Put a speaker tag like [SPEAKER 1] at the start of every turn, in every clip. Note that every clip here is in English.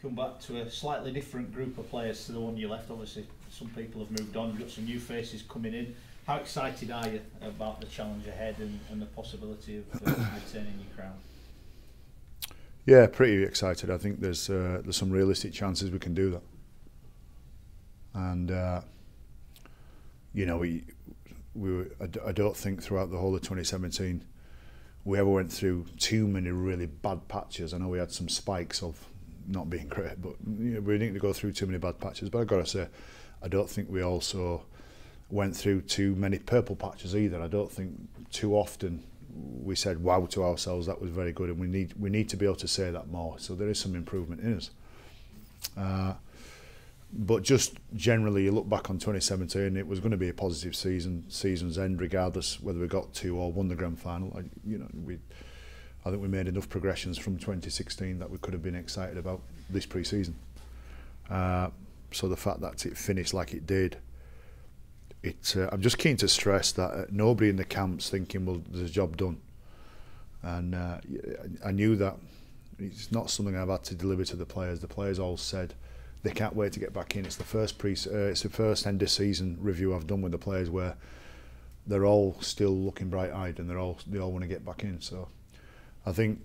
[SPEAKER 1] come back to a slightly different group of players to the one you left. Obviously, some people have moved on. You've got some new faces coming in. How excited are you about the challenge ahead and the possibility of retaining your crown?
[SPEAKER 2] Yeah, pretty excited. I think there's some realistic chances we can do that. And you know, I don't think throughout the whole of 2017 we ever went through too many really bad patches. I know we had some spikes of not being great, but you know, we didn't go through too many bad patches. But I've got to say, I don't think we also went through too many purple patches either. I don't think too often we said wow to ourselves, that was very good, and we need to be able to say that more. So there is some improvement in us. But just generally, you look back on 2017, it was going to be a positive season's end, regardless whether we got to or won the grand final. I think we made enough progressions from 2016 that we could have been excited about this pre-season. So the fact that it finished like it did, I'm just keen to stress that nobody in the camp's thinking, well, there's a job done. And I knew that it's not something I've had to deliver to the players. The players all said they can't wait to get back in. It's the first end of season review I've done with the players where they're all still looking bright-eyed and they all want to get back in. So I think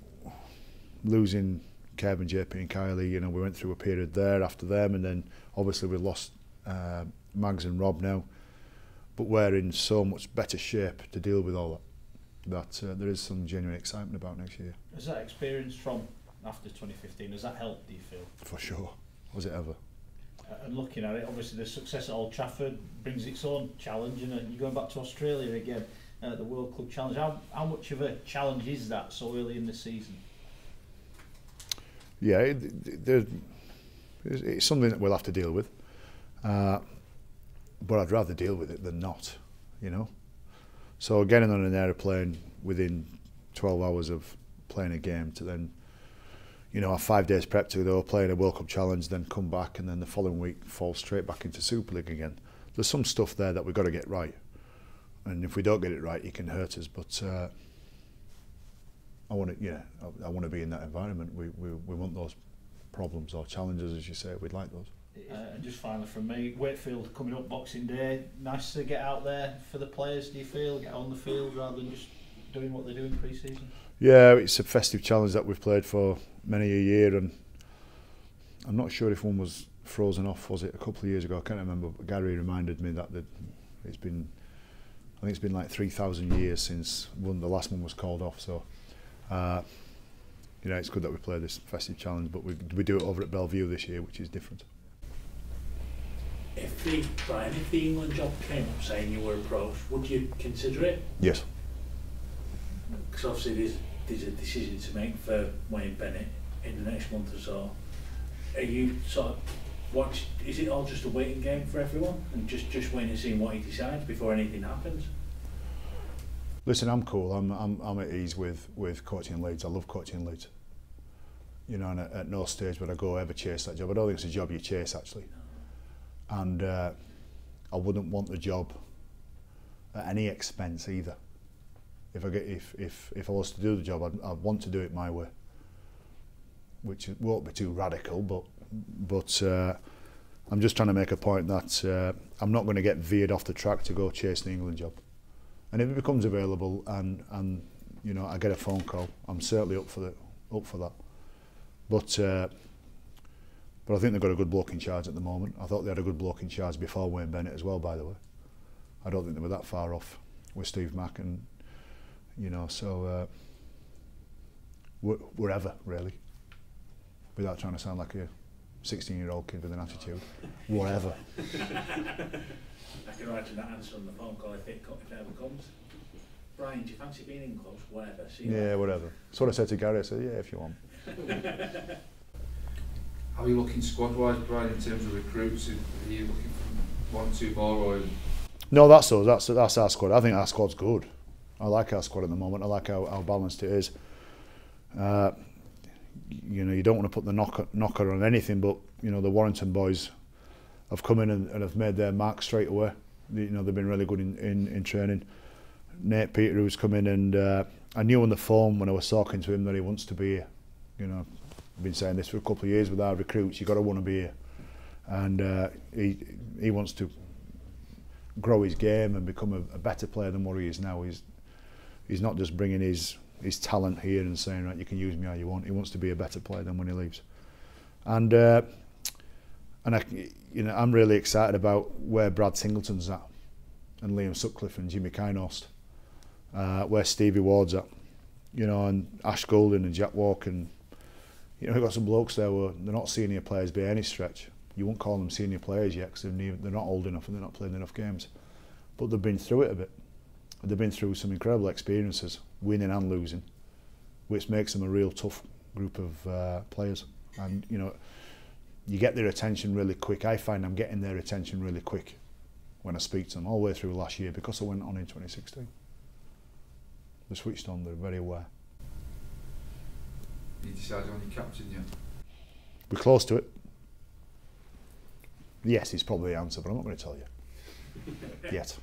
[SPEAKER 2] losing Kevin, JP and Kylie, you know, we went through a period there after them, and then obviously we lost Mags and Rob now, but we're in so much better shape to deal with all that there is some genuine excitement about next year.
[SPEAKER 1] Has that experience from after 2015, has that helped, do you feel?
[SPEAKER 2] For sure. Was it ever?
[SPEAKER 1] And looking at it, obviously the success at Old Trafford brings its own challenge, and you're going back to Australia again, the World Club Challenge. How much of a challenge is that so early in the season? Yeah,
[SPEAKER 2] it's something that we'll have to deal with, but I'd rather deal with it than not, you know. So getting on an aeroplane within 12 hours of playing a game to then, you know, have 5 days prep to go play in a World Cup Challenge, then come back and then the following week fall straight back into Super League again. There's some stuff there that we've got to get right, and if we don't get it right, it can hurt us. But I want to be in that environment. We want those problems or challenges, as you say. We'd like those.
[SPEAKER 1] And just finally from me, Wakefield coming up Boxing Day. Nice to get out there for the players. Do you feel get on the field rather than just doing what they do in pre-season? Yeah,
[SPEAKER 2] it's a festive challenge that we've played for many a year, and I'm not sure if one was frozen off. Was it a couple of years ago? I can't remember. But Gary reminded me that it's been, I think it's been like 3,000 years since the last one was called off. So, you know, it's good that we play this festive challenge, but we do it over at Bellevue this year, which is different.
[SPEAKER 3] If the England job came up saying you were approached, would you consider it?
[SPEAKER 2] Yes.
[SPEAKER 3] Because obviously there's a decision to make for Wayne Bennett in the next month or so. Are you sort of is it all just a waiting game for everyone and just waiting and seeing what he decides before anything happens?
[SPEAKER 2] Listen, I'm cool. I'm at ease with coaching Leeds. I love coaching Leeds. You know, and at no stage would I go ever chase that job. I don't think it's a job you chase actually. And I wouldn't want the job at any expense either. If I was to do the job, I'd want to do it my way, which won't be too radical. But I'm just trying to make a point that I'm not going to get veered off the track to go chase the England job. And if it becomes available and you know I get a phone call, I'm certainly up for that. But I think they've got a good bloke in charge at the moment. I thought they had a good bloke in charge before Wayne Bennett as well, by the way. I don't think they were that far off with Steve Mack, and you know, so wherever really, without trying to sound like a 16-year-old kid with an attitude, whatever.
[SPEAKER 3] I can imagine that answer on the phone call if it ever comes. Brian, do you fancy being in close? Whatever.
[SPEAKER 2] Yeah, whatever. That's what I said to Gary. I said, yeah, if you want.
[SPEAKER 4] How are you looking squad-wise, Brian, in terms of recruits? Are you looking for 1 or 2 more? Or?
[SPEAKER 2] No, that's us. That's our squad. I think our squad's good. I like our squad at the moment. I like how balanced it is. You know, you don't want to put the knocker on anything, but you know the Warrington boys have come in and have made their mark straight away. You know, they've been really good in training. Nate Peter, who's come in, and I knew on the phone when I was talking to him that he wants to be here. You know, I've been saying this for a couple of years with our recruits. You've got to want to be here, and he wants to grow his game and become a better player than what he is now. He's not just bringing his talent here and saying, right, you can use me how you want. He wants to be a better player than when he leaves, and I'm really excited about where Brad Singleton's at, and Liam Sutcliffe and Jimmy Kynhorst, where Stevie Ward's at, and Ash Golden and Jack Walker, and we've got some blokes there where they're not senior players by any stretch. You won't call them senior players yet because they're not old enough and they're not playing enough games, but they've been through it a bit. They've been through some incredible experiences, winning and losing, which makes them a real tough group of players. And you get their attention really quick. I find I'm getting their attention really quick when I speak to them, all the way through last year, because I went on in 2016. They're switched on, they're very aware.
[SPEAKER 4] You decided on your captain yet?
[SPEAKER 2] We're close to it. Yes, is probably the answer, but I'm not going to tell you yet.